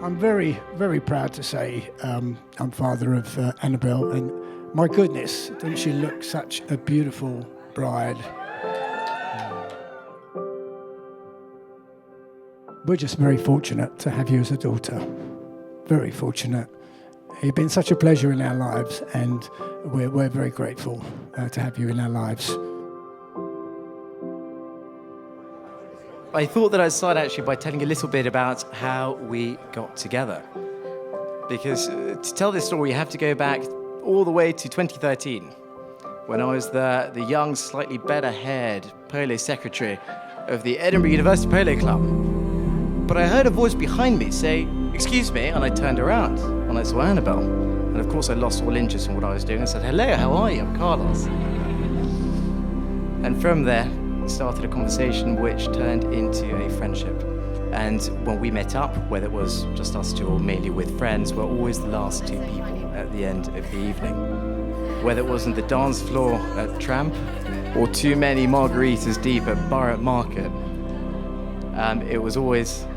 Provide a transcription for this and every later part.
I'm very, very proud to say I'm father of Annabelle, and my goodness, doesn't she look such a beautiful bride? We're just very fortunate to have you as a daughter. Very fortunate. You've been such a pleasure in our lives, and we're very grateful to have you in our lives. I thought that I'd start actually by telling you a little bit about how we got together. Because to tell this story, you have to go back all the way to 2013, when I was the young, slightly better-haired polo secretary of the Edinburgh University Polo Club. But I heard a voice behind me say, "Excuse me," and I turned around, and I saw Annabelle. And of course I lost all interest in what I was doing and said, "Hello, how are you? I'm Carlos." And from there, started a conversation which turned into a friendship. And when we met up, whether it was just us two or mainly with friends, we're always the last two people at the end of the evening. Whether it was on the dance floor at Tramp or too many margaritas deep at Borough Market, it was always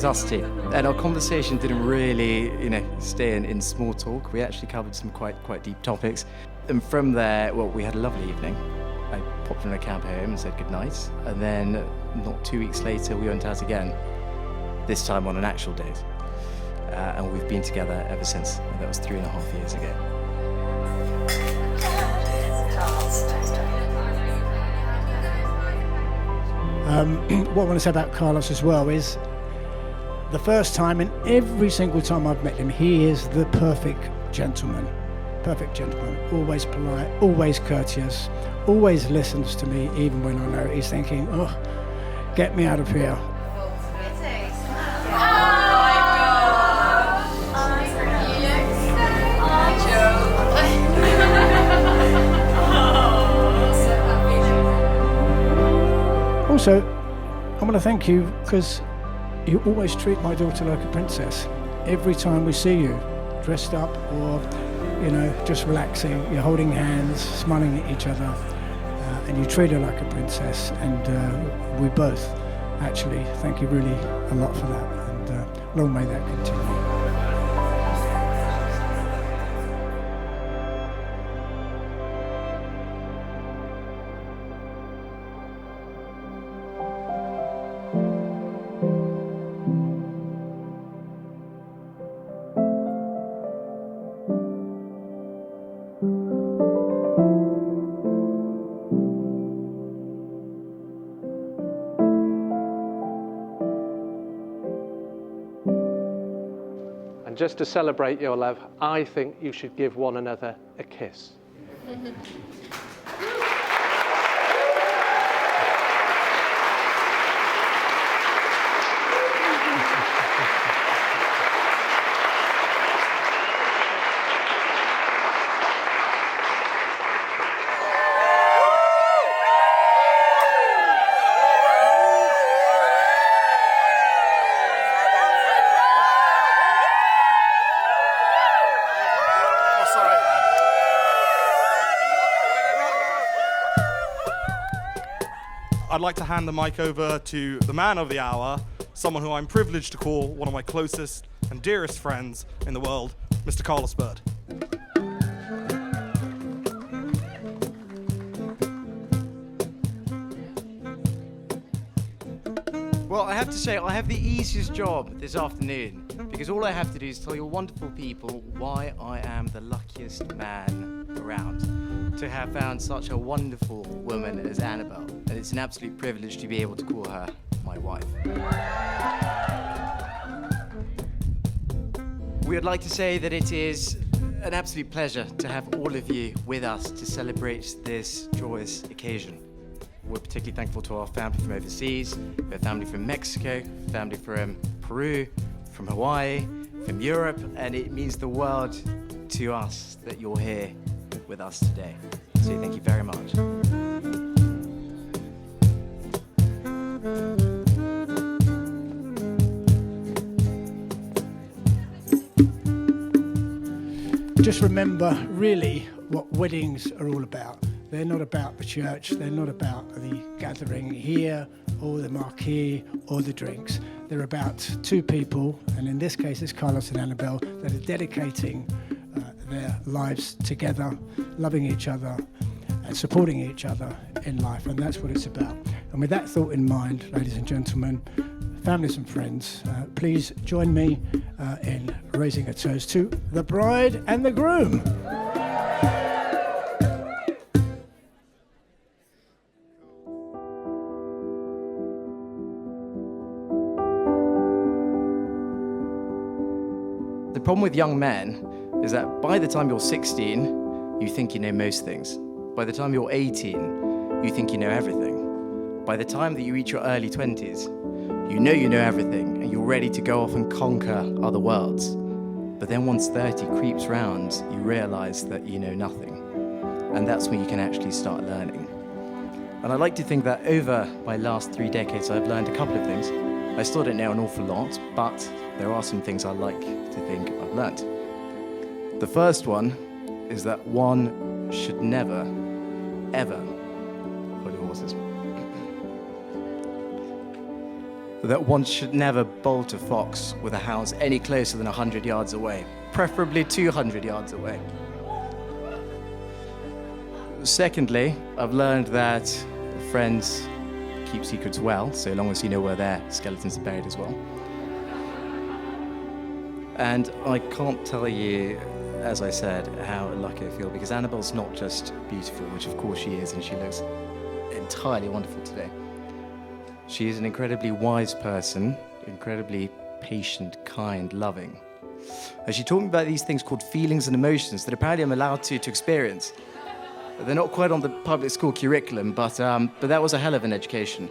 us two. And our conversation didn't really, stay in small talk. We actually covered some quite deep topics. And from there, well, we had a lovely evening. I popped in a cab home and said goodnight, and then not 2 weeks later we went out again, this time on an actual date. And we've been together ever since, and that was 3.5 years ago. What I want to say about Carlos as well is the first time and every single time I've met him, he is the perfect gentleman. Perfect gentleman, always polite, always courteous, always listens to me even when I know he's thinking, "Oh, get me out of here." Also, I want to thank you because you always treat my daughter like a princess. Every time we see you, dressed up or just relaxing, you're holding hands, smiling at each other, and you treat her like a princess, and we both actually thank you really a lot for that, and long may that continue. And just to celebrate your love, I think you should give one another a kiss. I'd like to hand the mic over to the man of the hour, someone who I'm privileged to call one of my closest and dearest friends in the world, Mr. Carlos Bird. Well, I have to say, I have the easiest job this afternoon, because all I have to do is tell your wonderful people why I am the luckiest man around to have found such a wonderful woman as Annabelle, and it's an absolute privilege to be able to call her my wife. We would like to say that it is an absolute pleasure to have all of you with us to celebrate this joyous occasion. We're particularly thankful to our family from overseas. We have family from Mexico, family from Peru, from Hawaii, from Europe, and it means the world to us that you're here with us today. So thank you very much. Just remember really what weddings are all about. They're not about the church, they're not about the gathering here or the marquee or the drinks. They're about two people, and in this case it's Carlos and Annabelle, that are dedicating their lives together, loving each other and supporting each other in life, and that's what it's about. And with that thought in mind, ladies and gentlemen, families and friends, please join me in raising a toast to the bride and the groom. The problem with young men is that by the time you're 16, you think you know most things. By the time you're 18, you think you know everything. By the time that you reach your early 20s, you know everything and you're ready to go off and conquer other worlds. But then once 30 creeps round, you realize that you know nothing. And that's when you can actually start learning. And I like to think that over my last 3 decades, I've learned a couple of things. I still don't know an awful lot, but there are some things I like to think I've learned. The first one is that one should never, ever, hold your horses, that one should never bolt a fox with a house any closer than 100 yards away, preferably 200 yards away. Secondly, I've learned that friends keep secrets well, so long as you know where their skeletons are buried as well. And I can't tell you, as I said, how lucky I feel, because Annabelle's not just beautiful, which of course she is, and she looks entirely wonderful today. She is an incredibly wise person, incredibly patient, kind, loving. And she taught me about these things called feelings and emotions that apparently I'm allowed to experience. They're not quite on the public school curriculum, but that was a hell of an education.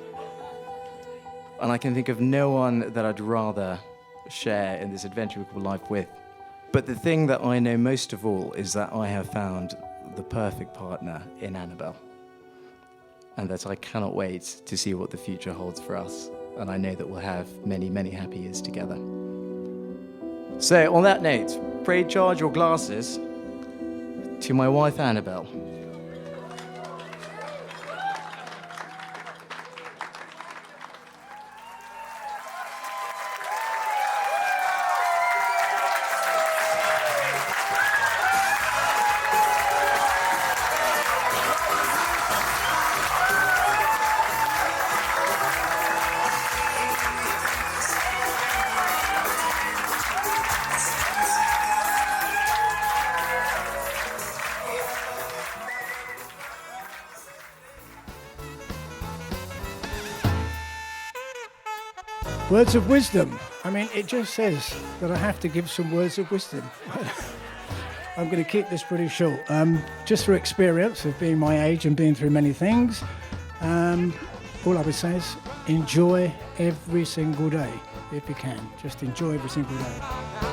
And I can think of no one that I'd rather share in this adventure we call life with. But the thing that I know most of all is that I have found the perfect partner in Annabelle. And that I cannot wait to see what the future holds for us. And I know that we'll have many, many happy years together. So on that note, pray charge your glasses to my wife Annabelle. Words of wisdom. I mean, it just says that I have to give some words of wisdom. I'm going to keep this pretty short. Just through experience of being my age and being through many things, all I would say is enjoy every single day, if you can. Just enjoy every single day.